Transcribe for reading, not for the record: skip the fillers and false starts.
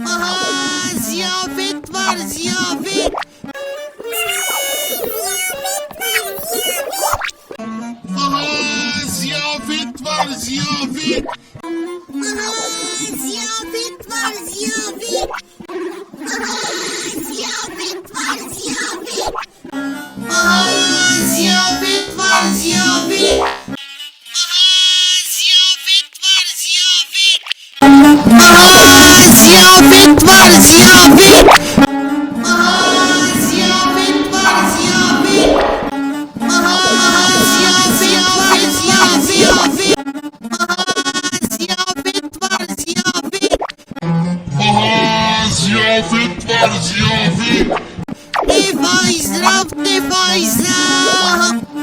Aha, ziyafet var, ziyafet. Aha, ziyafet var, ziyafet. Aha, ziyafet var, ziyafet. Aha, ziyafet var, ziyafet. Aha, ziyafet var, ziyafet. Aha, ziyafet var, ziyafet. Aha, ziyafet var, ziyafet. Aha, ziyafet var, ziyafet. Aha, ziyafet var, ziyafet. Aha, ziyafet var, ziyafet. Aha, ziyafet var, ziyafet. Ne faizler, ne faizler.